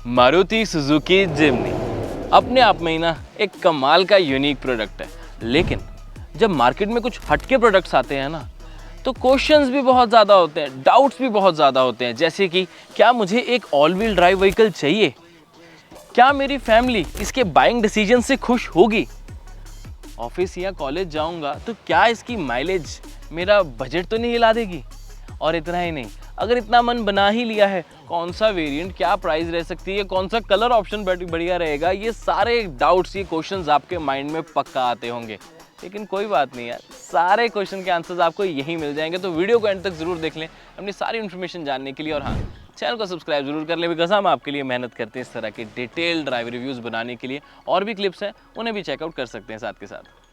Maruti Suzuki Jimny अपने आप में ही ना एक कमाल का यूनिक प्रोडक्ट है, लेकिन जब मार्केट में कुछ हटके प्रोडक्ट्स आते हैं ना तो क्वेश्चंस भी बहुत ज़्यादा होते हैं, डाउट्स भी बहुत ज़्यादा होते हैं। जैसे कि क्या मुझे एक ऑल व्हील ड्राइव व्हीकल चाहिए? क्या मेरी फैमिली इसके बाइंग डिसीजन से खुश होगी? ऑफिस या कॉलेज जाऊंगा तो क्या इसकी माइलेज मेरा बजट तो नहीं हिला देगी? और इतना ही नहीं, अगर इतना मन बना ही लिया है, कौन सा वेरिएंट, क्या प्राइस रह सकती है, कौन सा कलर ऑप्शन बढ़िया रहेगा, ये सारे डाउट्स, ये क्वेश्चंस आपके माइंड में पक्का आते होंगे। लेकिन कोई बात नहीं यार, सारे क्वेश्चन के आंसर्स आपको यहीं मिल जाएंगे, तो वीडियो को एंड तक जरूर देख लें अपनी सारी इन्फॉर्मेशन जानने के लिए। और हाँ, चैनल को सब्सक्राइब जरूर कर लें, बिकॉज हम आपके लिए मेहनत करते हैं इस तरह के डिटेल्ड ड्राइव रिव्यूज़ बनाने के लिए। और भी क्लिप्स हैं, उन्हें भी चेकआउट कर सकते हैं साथ के साथ।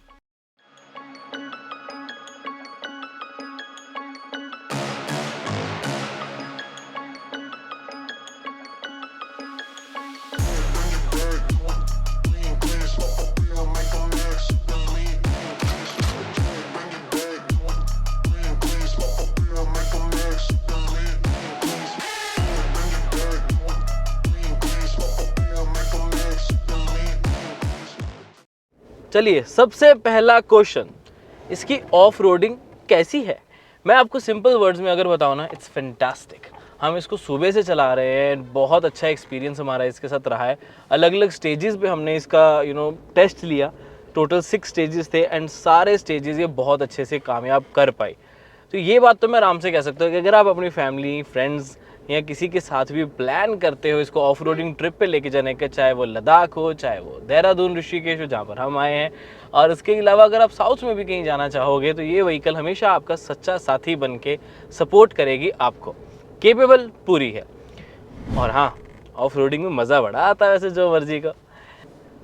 चलिए, सबसे पहला क्वेश्चन, इसकी ऑफ रोडिंग कैसी है? मैं आपको सिंपल वर्ड्स में अगर बताऊँ ना, इट्स फैंटास्टिक। हम इसको सुबह से चला रहे हैं, बहुत अच्छा एक्सपीरियंस हमारा इसके साथ रहा है। अलग अलग स्टेजेस पे हमने इसका टेस्ट लिया। टोटल 6 स्टेजेस थे एंड सारे स्टेजेस ये बहुत अच्छे से कामयाब कर पाई। तो ये बात तो मैं आराम से कह सकता हूँ कि अगर आप अपनी फैमिली, फ्रेंड्स या किसी के साथ भी प्लान करते हो इसको ऑफ रोडिंग ट्रिप पे लेके जाने का, चाहे वो लद्दाख हो, चाहे वो देहरादून, ऋषिकेश हो जहाँ पर हम आए हैं, और इसके अलावा अगर आप साउथ में भी कहीं जाना चाहोगे, तो ये व्हीकल हमेशा आपका सच्चा साथी बन के सपोर्ट करेगी आपको। केपेबल पूरी है, और हाँ, ऑफ रोडिंग में मज़ा बड़ा आता है वैसे जो मर्जी का।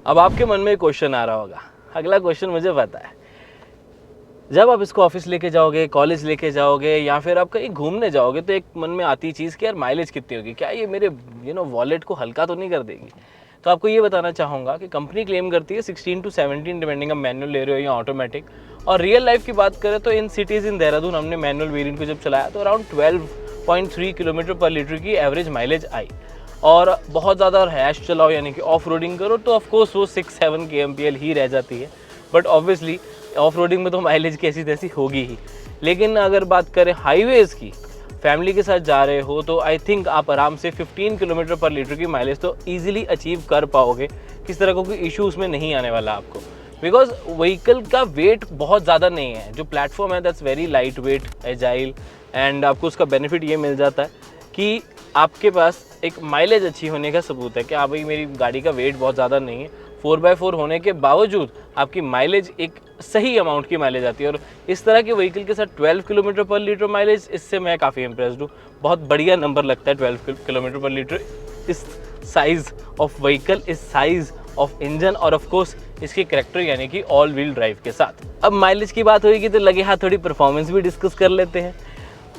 अब आपके मन में क्वेश्चन आ रहा होगा, अगला क्वेश्चन मुझे पता है, जब आप इसको ऑफिस लेके जाओगे, कॉलेज लेके जाओगे, या फिर आप कहीं घूमने जाओगे, तो एक मन में आती चीज़ कि यार माइलेज कितनी होगी, क्या ये मेरे वॉलेट को हल्का तो नहीं कर देगी? तो आपको ये बताना चाहूँगा कि कंपनी क्लेम करती है 16 to 17 डिपेंडिंग, आप मैनुअल ले रहे हो या ऑटोमेटिक। और रियल लाइफ की बात करें तो इन सिटीज़ इन देहरादून हमने मैनुअल वेरिएंट को जब चलाया तो अराउंड 12.3 किलोमीटर पर लीटर की एवरेज माइलेज आई। और बहुत ज़्यादा रैश चलाओ यानी कि ऑफ रोडिंग करो तो ऑफकोर्स वो 6-7 kmpl ही रह जाती है, बट ऑब्वियसली ऑफ रोडिंग में तो माइलेज की ऐसी तैसी होगी ही। लेकिन अगर बात करें हाईवेज़ की, फैमिली के साथ जा रहे हो, तो आई थिंक आप आराम से 15 किलोमीटर पर लीटर की माइलेज तो ईजिली अचीव कर पाओगे। किस तरह का कोई इशू उसमें नहीं आने वाला आपको, बिकॉज व्हीकल का वेट बहुत ज़्यादा नहीं है। जो प्लेटफॉर्म है that's very light weight, agile, and आपको उसका बेनिफिट ये मिल जाता है कि आपके पास एक माइलेज अच्छी होने का सबूत है कि हाँ भाई, मेरी गाड़ी का वेट बहुत ज़्यादा नहीं है। 4x4 होने के बावजूद आपकी माइलेज एक सही अमाउंट की माइलेज आती है। और इस तरह के व्हीकल के साथ 12 किलोमीटर पर लीटर माइलेज, इससे मैं काफ़ी इम्प्रेस्ड हूँ। बहुत बढ़िया नंबर लगता है 12 किलोमीटर पर लीटर इस साइज़ ऑफ व्हीकल, इस साइज़ ऑफ इंजन, और ऑफ कोर्स इसके करैक्टर यानी कि ऑल व्हील ड्राइव के साथ। अब माइलेज की बात होगी तो लगे हाथ थोड़ी परफॉर्मेंस भी डिस्कस कर लेते हैं।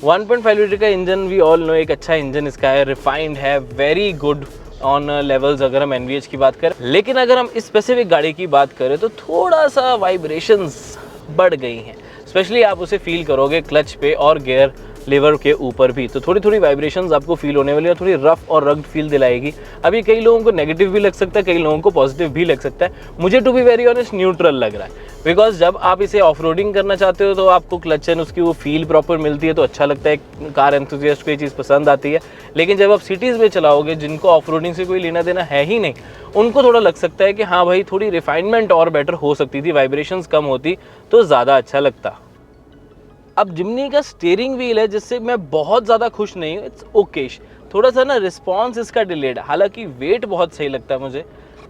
1.5 लीटर का इंजन, वी ऑल नो, एक अच्छा इंजन इसका है, रिफाइंड है, वेरी गुड ऑन लेवल्स अगर हम NVH की बात करें। लेकिन अगर हम इस स्पेसिफिक गाड़ी की बात करें तो थोड़ा सा वाइब्रेशंस बढ़ गई हैं, स्पेशली आप उसे फील करोगे क्लच पे और गियर लीवर के ऊपर भी, तो थोड़ी थोड़ी वाइब्रेशंस आपको फील होने वाली है, थोड़ी रफ और रग्ड फील दिलाएगी। अभी कई लोगों को नेगेटिव भी लग सकता है, कई लोगों को पॉजिटिव भी लग सकता है। मुझे to be very honest neutral लग रहा है, बिकॉज जब आप इसे ऑफ रोडिंग करना चाहते हो तो आपको क्लच एंड उसकी वो फील प्रॉपर मिलती है, तो अच्छा लगता है, कार एंथुसियास्ट को ये चीज़ पसंद आती है। लेकिन जब आप सिटीज़ में चलाओगे, जिनको ऑफ रोडिंग से कोई लेना देना है ही नहीं, उनको थोड़ा लग सकता है कि हाँ भाई, थोड़ी रिफाइनमेंट और बेटर हो सकती थी, वाइब्रेशंस कम होती तो ज़्यादा अच्छा लगता। अब जिम्नी का स्टीयरिंग व्हील है जिससे मैं बहुत ज़्यादा खुश नहीं हूँ, इट्स ओकेश। थोड़ा सा ना रिस्पॉन्स इसका डिलेड, हालांकि वेट बहुत सही लगता है मुझे।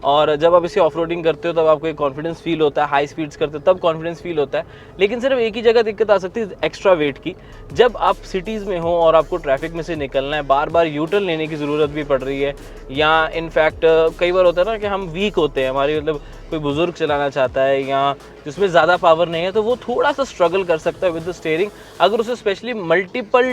और जब आप इसे ऑफ रोडिंग करते हो तब आपको एक कॉन्फिडेंस फील होता है, हाई स्पीड्स करते हो तब कॉन्फिडेंस फील होता है। लेकिन सिर्फ एक ही जगह दिक्कत आ सकती है, एक्स्ट्रा वेट की। जब आप सिटीज़ में हो और आपको ट्रैफिक में से निकलना है, बार बार यू टर्न लेने की ज़रूरत भी पड़ रही है, या इनफैक्ट कई बार होता है ना कि हम वीक होते हैं, हमारी कोई बुज़ुर्ग चलाना चाहता है या जिसमें ज़्यादा पावर नहीं है, तो वो थोड़ा सा स्ट्रगल कर सकता है विद द स्टीयरिंग। अगर उसे स्पेशली मल्टीपल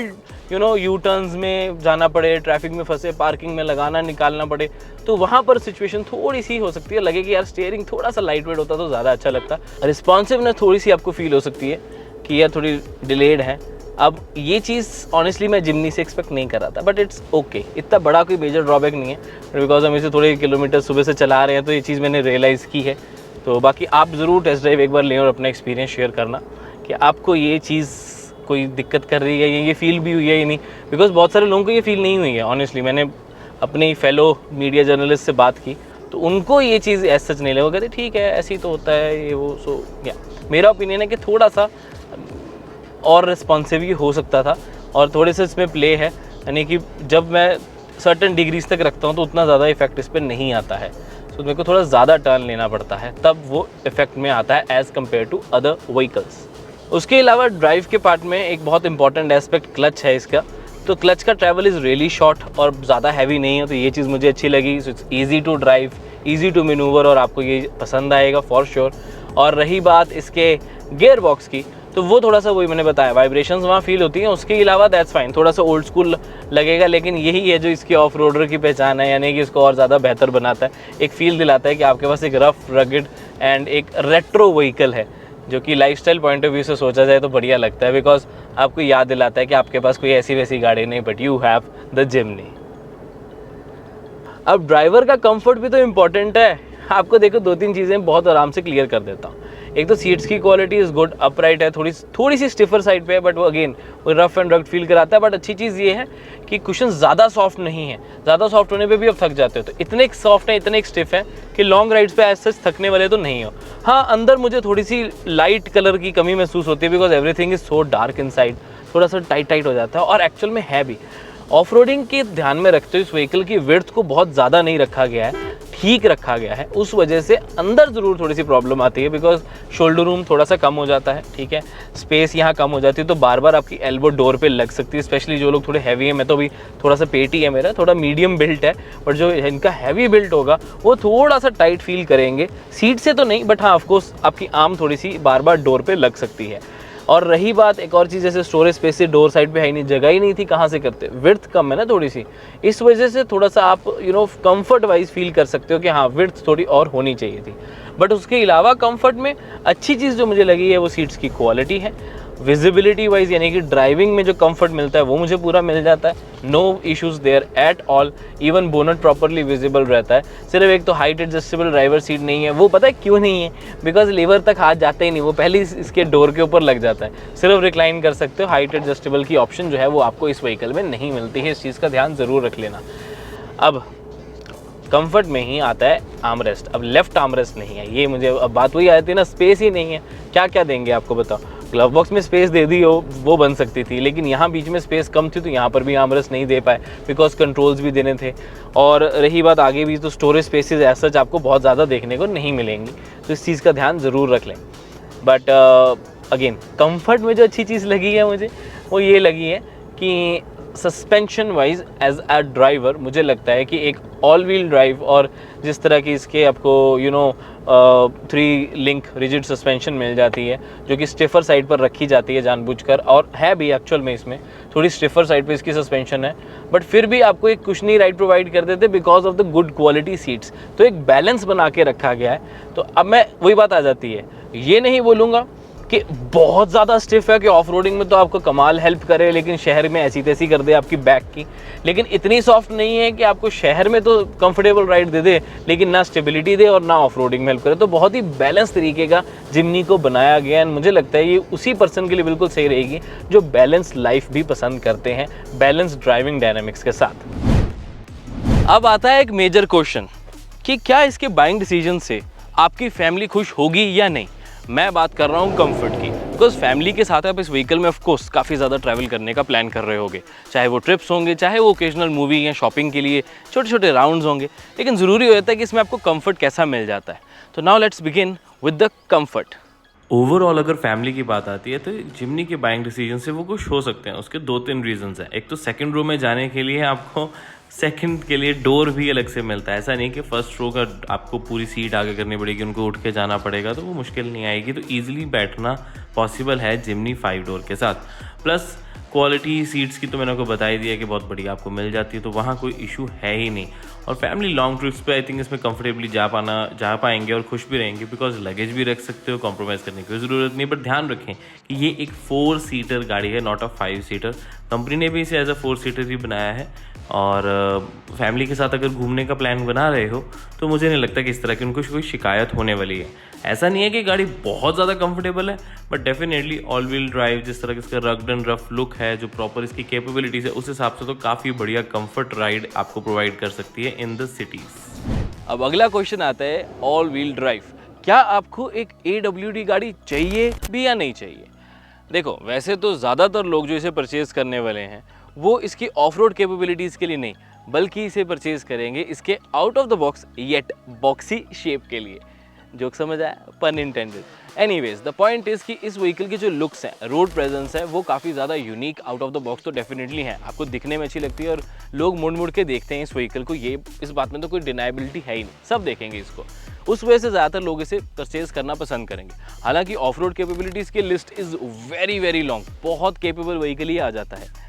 यू टर्न्स में जाना पड़े, ट्रैफिक में फंसे, पार्किंग में लगाना निकालना पड़े, तो वहाँ पर सिचुएशन थोड़ी सी हो सकती है, लगे कि यार स्टीयरिंग थोड़ा सा लाइट वेट होता तो ज़्यादा अच्छा लगता। रिस्पॉन्सिवनेस थोड़ी सी आपको फील हो सकती है कि यार थोड़ी डिलेड है, अब ये चीज़ ऑनेस्टली मैं जिमनी से एक्सपेक्ट नहीं कर रहा था, बट इट्स ओके, इतना बड़ा कोई मेजर ड्रॉबैक नहीं है, बिकॉज हम इसे थोड़े किलोमीटर सुबह से चला रहे हैं, तो ये चीज़ मैंने रियलाइज़ की है। तो बाकी आप ज़रूर टेस्ट ड्राइव एक बार लें और अपना एक्सपीरियंस शेयर करना कि आपको ये चीज़ कोई दिक्कत कर रही है, ये फील भी हुई है या नहीं, बिकॉज बहुत सारे लोगों को ये फील नहीं हुई है। ऑनेस्टली मैंने अपने फेलो मीडिया जर्नलिस्ट से बात की तो उनको ये चीज़ ऐसा सच नहीं लगा, वो कहते ठीक है ऐसे ही तो होता है ये वो। सो या मेरा ओपिनियन है कि थोड़ा सा और रिस्पॉन्सिव ही हो सकता था, और थोड़े से इसमें प्ले है, यानी कि जब मैं सर्टेन डिग्रीज तक रखता हूँ तो उतना ज़्यादा इफेक्ट इस पर नहीं आता है। तो मेरे को थोड़ा ज़्यादा टर्न लेना पड़ता है, तब वो इफेक्ट में आता है as compared to other vehicles. उसके अलावा ड्राइव के पार्ट में एक बहुत इंपॉर्टेंट एस्पेक्ट क्लच है इसका। तो क्लच का ट्रैवल इज़ रियली शॉर्ट और ज़्यादा हैवी नहीं है, तो ये चीज़ मुझे अच्छी लगी। So it's easy to drive, easy to manoeuvre, और आपको ये पसंद आएगा फॉर श्योर। और रही बात इसके गियर बॉक्स की, तो वो थोड़ा सा वही मैंने बताया, वाइब्रेशंस वहाँ फील होती हैं, उसके अलावा दैट्स फाइन, थोड़ा सा ओल्ड स्कूल लगेगा, लेकिन यही है जो इसकी ऑफ रोडर की पहचान है, यानी कि इसको और ज़्यादा बेहतर बनाता है। एक फील दिलाता है कि आपके पास एक रफ, रगड एंड एक रेट्रो व्हीकल है, जो कि लाइफस्टाइल पॉइंट ऑफ व्यू से सोचा जाए तो बढ़िया लगता है, बिकॉज आपको याद दिलाता है कि आपके पास कोई ऐसी वैसी गाड़ी नहीं, बट यू हैव द जिमनी। अब ड्राइवर का कंफर्ट भी तो इम्पॉर्टेंट है। आपको देखो 2-3 चीज़ें बहुत आराम से क्लियर कर देता हूँ। एक तो सीट्स की क्वालिटी इज़ गुड, अपराइट है, थोड़ी सी स्टिफर साइड पे है, बट वो अगेन वो रफ एंड रग्ड फील कराता है। बट अच्छी चीज़ ये है कि कुशन ज़्यादा सॉफ्ट नहीं है, ज़्यादा सॉफ्ट होने पे भी आप थक जाते हो, तो इतने सॉफ्ट हैं, इतने स्टिफ हैं कि लॉन्ग राइड्स पे ऐसे थकने वाले तो नहीं हो। हाँ, अंदर मुझे थोड़ी सी लाइट कलर की कमी महसूस होती है, because everything is so dark inside, थोड़ा सा टाइट हो जाता है, और एक्चुअल में है भी। ऑफ रोडिंग के ध्यान में रखते हुए इस व्हीकल की विड्थ को बहुत ज़्यादा नहीं रखा गया है, ठीक रखा गया है, उस वजह से अंदर ज़रूर थोड़ी सी प्रॉब्लम आती है, बिकॉज शोल्डर रूम थोड़ा सा कम हो जाता है, ठीक है, स्पेस यहाँ कम हो जाती है, तो बार बार आपकी एल्बो डोर पे लग सकती है, स्पेशली जो लोग थोड़े हैवी हैं। मैं तो अभी थोड़ा सा पेटी है मेरा, थोड़ा मीडियम बिल्ट है, बट जो इनका हैवी बिल्ट होगा वो थोड़ा सा टाइट फील करेंगे, सीट से तो नहीं, बट हाँ ऑफकोर्स आपकी आर्म थोड़ी सी बार बार डोर पर लग सकती है। और रही बात एक और चीज़, जैसे स्टोरेज स्पेस से डोर साइड पे है नहीं, जगह ही नहीं थी, कहाँ से करते, विड्थ कम है ना थोड़ी सी, इस वजह से थोड़ा सा आप कंफर्ट वाइज फील कर सकते हो कि हाँ विड्थ थोड़ी और होनी चाहिए थी। बट उसके अलावा कंफर्ट में अच्छी चीज़ जो मुझे लगी है वो सीट्स की क्वालिटी है। विजिबिलिटी वाइज यानी कि ड्राइविंग में जो कंफर्ट मिलता है वो मुझे पूरा मिल जाता है, no issues there at all. Even bonnet properly visible रहता है। सिर्फ एक तो हाइट एडजस्टेबल ड्राइवर सीट नहीं है, वो पता है क्यों नहीं है, बिकॉज लीवर तक हाथ जाते ही नहीं, वो पहले इसके डोर के ऊपर लग जाता है। सिर्फ रिक्लाइन कर सकते हो, हाइट एडजस्टेबल की ऑप्शन जो है वो आपको इस व्हीकल में नहीं मिलती है, इस चीज़ का ध्यान ज़रूर रख लेना। अब कंफर्ट में ही आता है आर्मरेस्ट। अब लेफ्ट आर्मरेस्ट नहीं है, ये मुझे अब बात वही आती है ना, स्पेस ही नहीं है, क्या क्या देंगे आपको बताओ। ग्लव बॉक्स में स्पेस दे दी हो वो बन सकती थी, लेकिन यहाँ बीच में स्पेस कम थी, तो यहाँ पर भी आर्मरेस्ट नहीं दे पाए, बिकॉज कंट्रोल्स भी देने थे। और रही बात आगे भी, तो स्टोरेज स्पेसेस ऐसा आपको बहुत ज़्यादा देखने को नहीं मिलेंगी, तो इस चीज़ का ध्यान ज़रूर रख लें। बट अगेन कंफर्ट में जो अच्छी चीज़ लगी है मुझे, वो ये लगी है कि suspension wise as a driver मुझे लगता है कि एक ऑल व्हील ड्राइव, और जिस तरह की इसके आपको 3 लिंक रिजिड सस्पेंशन मिल जाती है, जो कि स्टिफर साइड पर रखी जाती है जानबूझकर, और है भी एक्चुअल में इसमें थोड़ी स्टिफर साइड पे इसकी सस्पेंशन है, बट फिर भी आपको एक कुशनी राइड प्रोवाइड कर देते because of the good quality seats. तो एक बैलेंस बना के रखा गया है। तो अब मैं वही बात आ जाती है, ये नहीं बोलूँगा कि बहुत ज़्यादा स्टिफ है कि ऑफ रोडिंग में तो आपको कमाल हेल्प करे, लेकिन शहर में ऐसी तैसी कर दे आपकी बैक की, लेकिन इतनी सॉफ्ट नहीं है कि आपको शहर में तो कंफर्टेबल राइड दे दे, लेकिन ना स्टेबिलिटी दे और ना ऑफ रोडिंग में हेल्प करे। तो बहुत ही बैलेंस तरीके का जिमनी को बनाया गया है। मुझे लगता है ये उसी पर्सन के लिए बिल्कुल सही रहेगी जो बैलेंस लाइफ भी पसंद करते हैं, बैलेंस ड्राइविंग डायनामिक्स के साथ। अब आता है एक मेजर क्वेश्चन कि क्या इसके बाइंग डिसीजन से आपकी फैमिली खुश होगी या नहीं। मैं बात कर रहा हूँ कंफर्ट की, बिकॉज फैमिली के साथ आप इस व्हीकल में ऑफ कोर्स काफ़ी ज़्यादा ट्रैवल करने का प्लान कर रहे होगे, चाहे वो ट्रिप्स होंगे, चाहे वो ओकेजनल मूवी या शॉपिंग के लिए छोटे छोटे राउंड्स होंगे, लेकिन ज़रूरी होता है कि इसमें आपको कंफर्ट कैसा मिल जाता है। तो now let's begin with the comfort. Overall अगर फैमिली की बात आती है तो जिमनी के बाइंग डिसीजन से वो खुश हो सकते हैं। उसके 2-3 रीजंस हैं। एक तो सेकंड रो में जाने के लिए आपको सेकंड के लिए डोर भी अलग से मिलता है। ऐसा नहीं कि फर्स्ट रो का आपको पूरी सीट आगे करनी पड़ेगी, उनको उठ के जाना पड़ेगा, तो वो मुश्किल नहीं आएगी। तो ईजिली बैठना पॉसिबल है जिमनी 5 डोर के साथ। प्लस क्वालिटी सीट्स की तो मैंने आपको बता ही दिया कि बहुत बढ़िया आपको मिल जाती है, तो वहाँ कोई इशू है ही नहीं। और फैमिली लॉन्ग ट्रिप्स पे आई थिंक इसमें कंफर्टेबली जा पाएंगे और खुश भी रहेंगे, बिकॉज लगेज भी रख सकते हो, कॉम्प्रोमाइज़ करने की ज़रूरत नहीं। बट ध्यान रखें कि ये एक 4 सीटर गाड़ी है, नॉट अ 5 सीटर। कंपनी ने भी इसे एज अ 4 सीटर ही बनाया है। और फैमिली के साथ अगर घूमने का प्लान बना रहे हो तो मुझे नहीं लगता कि इस तरह की उनको कोई शिकायत होने वाली है। ऐसा नहीं है कि गाड़ी बहुत ज़्यादा कंफर्टेबल है, but definitely all wheel drive, जिस तरह का इसका रग्ड एंड रफ लुक है, जो प्रॉपर इसकी कैपेबिलिटीज़ है, उस हिसाब से तो काफ़ी बढ़िया कंफर्ट राइड आपको प्रोवाइड कर सकती है इन द सिटीज़। अब अगला क्वेश्चन आता है ऑल व्हील ड्राइव। क्या आपको एक AWD गाड़ी चाहिए भी या नहीं चाहिए? देखो, वैसे तो ज़्यादातर लोग जो इसे परचेज़ करने वाले हैं वो इसकी ऑफ रोड कैपेबिलिटीज़ के लिए नहीं, बल्कि इसे परचेज़ करेंगे इसके out of the box yet boxy shape के लिए। जोक समझ आया? पन intended. Anyways, the point is कि इस व्हीकल के जो लुक्स हैं, रोड प्रेजेंस है, वो काफ़ी ज़्यादा unique out of the box तो डेफिनेटली है। आपको दिखने में अच्छी लगती है और लोग मुड़ मुड़ के देखते हैं इस व्हीकल को, ये इस बात में तो कोई डिनाइबिलिटी है ही नहीं, सब देखेंगे इसको। उस वजह से ज़्यादातर लोग इसे परचेज़ करना पसंद करेंगे। हालांकि ऑफ रोड कैपेबिलिटीज़ की list is very very long, बहुत केपेबल व्हीकल ही आ जाता है।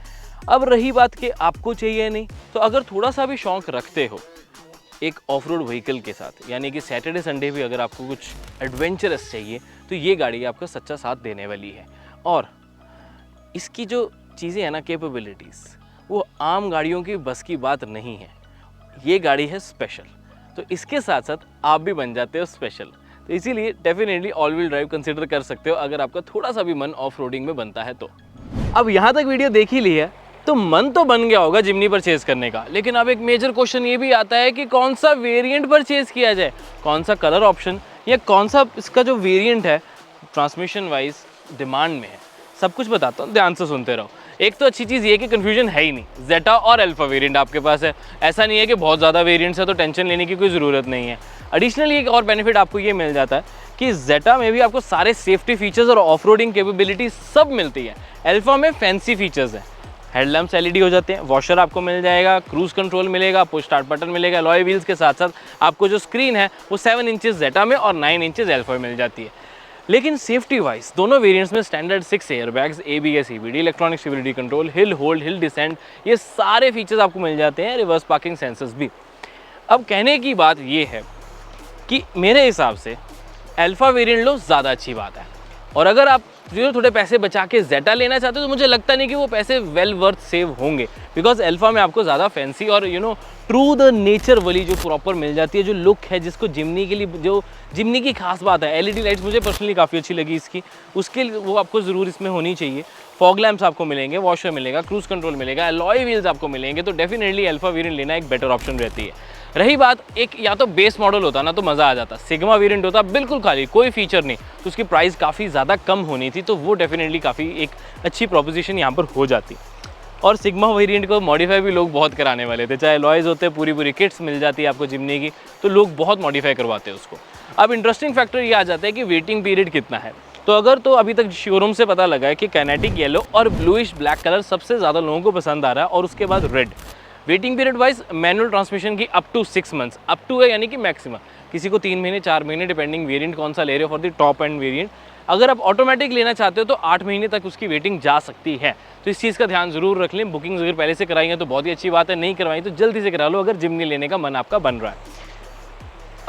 अब रही बात कि आपको चाहिए या नहीं, तो अगर थोड़ा सा भी शौक रखते हो एक ऑफ रोड व्हीकल के साथ, यानी कि सैटरडे संडे भी अगर आपको कुछ एडवेंचरस चाहिए, तो ये गाड़ी आपका सच्चा साथ देने वाली है। और इसकी जो चीज़ें हैं ना, कैपेबिलिटीज़, वो आम गाड़ियों की बस की बात नहीं है। ये गाड़ी है स्पेशल, तो इसके साथ साथ आप भी बन जाते हो स्पेशल। तो इसीलिए definitely all wheel drive consider कर सकते हो अगर आपका थोड़ा सा भी मन ऑफ रोडिंग में बनता है तो। अब यहाँ तक वीडियो देख ही ली है तो मन तो बन गया होगा जिमनी परचेज करने का, लेकिन अब एक मेजर क्वेश्चन ये भी आता है कि कौन सा वेरिएंट परचेज किया जाए, कौन सा कलर ऑप्शन, या कौन सा इसका जो वेरिएंट है ट्रांसमिशन वाइज डिमांड में है। सब कुछ बताता हूँ, ध्यान से सुनते रहो। एक तो अच्छी चीज़ ये कि कन्फ्यूजन है ही नहीं, जेटा और अल्फा वेरिएंट आपके पास है। ऐसा नहीं है कि बहुत ज़्यादा वेरिएंट्स है तो टेंशन लेने की कोई ज़रूरत नहीं है। एडिशनली एक और बेनिफिट आपको ये मिल जाता है कि जेटा में भी आपको सारे सेफ्टी फीचर्स और ऑफ रोडिंग कैपेबिलिटी सब मिलती है। अल्फा में फैंसी फीचर्स हैं, हेडलैम्प्स LED हो जाते हैं, वॉशर आपको मिल जाएगा, क्रूज कंट्रोल मिलेगा, पुश स्टार्ट बटन मिलेगा, अलॉय व्हील्स के साथ साथ आपको जो स्क्रीन है वो 7 इंचेस जेटा में और 9 इंचेस अल्फा में मिल जाती है। लेकिन सेफ्टी वाइज दोनों वेरिएंट्स में standard 6 airbags, ABS EBD, electronic stability control, hill hold, hill descent, ये सारे फीचर्स आपको मिल जाते हैं, रिवर्स पार्किंग सेंसर्स भी। अब कहने की बात ये है कि मेरे हिसाब से अल्फा वेरिएंट लो ज़्यादा अच्छी बात है। और अगर आप जो थोड़े पैसे बचा के जेटा लेना चाहते हो तो मुझे लगता नहीं कि वो पैसे वेल वर्थ सेव होंगे, बिकॉज अल्फा में आपको ज़्यादा फैंसी और ट्रू द नेचर वाली जो प्रॉपर मिल जाती है, जो लुक है, जिसको जिमनी के लिए, जो जिमनी की खास बात है, LED लाइट्स मुझे पर्सनली काफ़ी अच्छी लगी इसकी, उसके लिए वो आपको ज़रूर इसमें होनी चाहिए। फॉग लैम्प्स आपको मिलेंगे, वॉशर मिलेगा, क्रूज कंट्रोल मिलेगा, अलॉय व्हील्स आपको मिलेंगे, तो डेफिनेटली अल्फा वेरिएंट लेना एक बेटर ऑप्शन रहती है। रही बात एक या तो बेस मॉडल होता ना तो मज़ा आ जाता, सिग्मा वेरिएंट होता बिल्कुल खाली कोई फीचर नहीं, तो उसकी प्राइस काफ़ी ज़्यादा कम होनी थी, तो वो डेफिनेटली काफ़ी एक अच्छी प्रोपोजिशन यहाँ पर हो जाती। और सिग्मा वेरिएंट को मॉडिफाई भी लोग बहुत कराने वाले थे, चाहे लॉयज़ होते, पूरी किट्स मिल जाती है आपको जिमनी की, तो लोग बहुत मॉडिफाई करवाते हैं उसको। अब इंटरेस्टिंग फैक्टर ये आ जाता है कि वेटिंग पीरियड कितना है। तो अगर तो अभी तक शोरूम से पता लगा है कि काइनेटिक येलो और ब्लूइश ब्लैक कलर सबसे ज़्यादा लोगों को पसंद आ रहा है, और उसके बाद red. Waiting period wise manual transmission की up to 6 months, up to है यानी कि मैक्सिमम, किसी को 3 महीने 4 महीने डिपेंडिंग वेरिएंट कौन सा ले रहे हो for the top end variant. अगर आप ऑटोमेटिक लेना चाहते हो तो 8 महीने तक उसकी वेटिंग जा सकती है, तो इस चीज़ का ध्यान जरूर रख लें। बुकिंग अगर पहले से कराई है तो बहुत ही अच्छी बात है, नहीं करवाई तो जल्दी से करा लो अगर जिमनी लेने का मन आपका बन रहा है।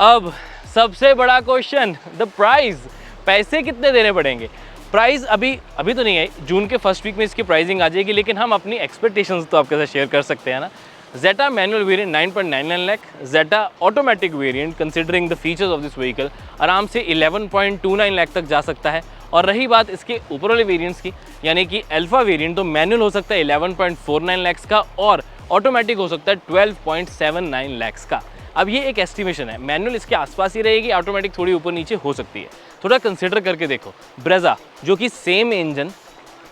अब सबसे बड़ा क्वेश्चन, द प्राइस, पैसे कितने देने पड़ेंगे। प्राइस अभी तो नहीं आई, जून के फर्स्ट वीक में इसकी प्राइसिंग आ जाएगी, लेकिन हम अपनी एक्सपेक्टेशंस तो आपके साथ शेयर कर सकते हैं ना। Jetta manual variant 9.99 lakh, Jetta automatic variant considering the features of this vehicle आराम से 11.29 लाख तक जा सकता है। और रही बात इसके ऊपर वाले वेरिएंट्स की, यानी कि अल्फा वेरिएंट, तो मैनुअल हो सकता है 11.49 लाख का और ऑटोमेटिक हो सकता है 12.79 लाख का। अब ये एक एस्टिमेशन है, मैनुअल इसके आसपास ही रहेगी, ऑटोमेटिक थोड़ी ऊपर नीचे हो सकती है, थोड़ा कंसिडर करके देखो। ब्रेजा जो कि सेम इंजन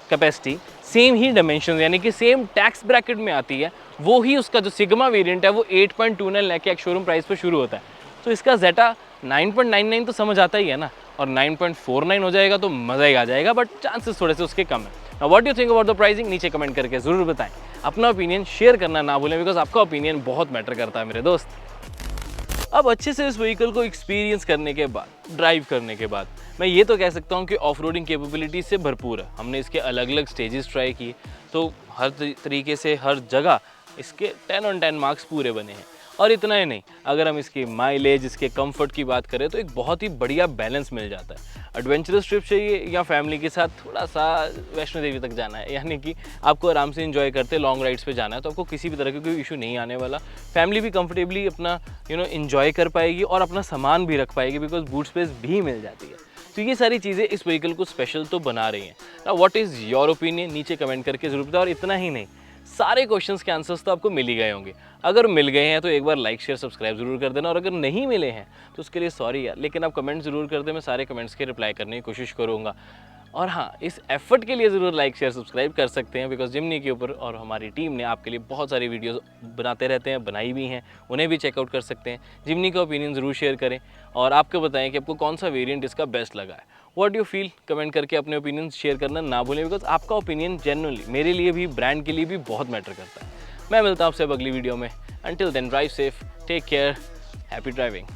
कैपेसिटी, सेम ही डायमेंशन, यानी कि सेम टैक्स ब्रैकेट में आती है, वो ही उसका जो सिग्मा वेरिएंट है वो 8.29 लाख के एक शोरूम प्राइस पर शुरू होता है। तो इसका जेटा 9.99 तो समझ आता ही है ना, और 9.49 हो जाएगा तो मज़ा ही आ जाएगा, बट चांसेस थोड़े से उसके कम है। What do you think about the pricing, नीचे कमेंट करके ज़रूर बताएं। अपना ओपिनियन शेयर करना ना भूलें, बिकॉज आपका ओपिनियन बहुत मैटर करता है मेरे दोस्त। अब अच्छे से इस व्हीकल को एक्सपीरियंस करने के बाद, ड्राइव करने के बाद, मैं ये तो कह सकता हूँ कि ऑफ रोडिंग कैपेबिलिटी से भरपूर है। हमने इसके अलग अलग स्टेजेस ट्राई किए, तो हर तरीके से हर जगह इसके 10 on 10 मार्क्स पूरे बने हैं। और इतना ही नहीं, अगर हम इसकी माइलेज, इसके कंफर्ट की बात करें तो एक बहुत ही बढ़िया बैलेंस मिल जाता है। एडवेंचरस ट्रिप चाहिए या फैमिली के साथ थोड़ा सा वैष्णो देवी तक जाना है, यानी कि आपको आराम से एंजॉय करते लॉन्ग राइड्स पे जाना है, तो आपको किसी भी तरह का कोई इशू नहीं आने वाला। फैमिली भी कंफर्टेबली अपना एंजॉय कर पाएगी और अपना सामान भी रख पाएगी, बिकॉज बूट स्पेस भी मिल जाती है। तो ये सारी चीज़ें इस व्हीकल को स्पेशल तो बना रही हैं। ना व्हाट इज़ योर ओपिनियन, नीचे कमेंट करके जरूर बताओ। और इतना ही नहीं, सारे क्वेश्चंस के आंसर्स तो आपको मिल ही गए होंगे। अगर मिल गए हैं तो एक बार लाइक शेयर सब्सक्राइब जरूर कर देना, और अगर नहीं मिले हैं तो उसके लिए सॉरी यार, लेकिन आप कमेंट जरूर कर दें, मैं सारे कमेंट्स के रिप्लाई करने की कोशिश करूँगा। और हाँ, इस एफर्ट के लिए ज़रूर लाइक शेयर सब्सक्राइब कर सकते हैं, बिकॉज जिमनी के ऊपर और हमारी टीम ने आपके लिए बहुत सारी वीडियोस बनाते रहते हैं, बनाई भी हैं, उन्हें भी चेकआउट कर सकते हैं। जिमनी का ओपिनियन ज़रूर शेयर करें और आपको बताएं कि आपको कौन सा वेरिएंट इसका बेस्ट लगा है। व्हाट यू फील, कमेंट करके अपने ओपिनियन शेयर करना ना भूलें, बिकॉज आपका ओपिनियन जेन्युइनली मेरे लिए भी, ब्रांड के लिए भी बहुत मैटर करता है। मैं मिलता हूँ आपसे अब अगली वीडियो में। Until then drive safe, take care, happy driving.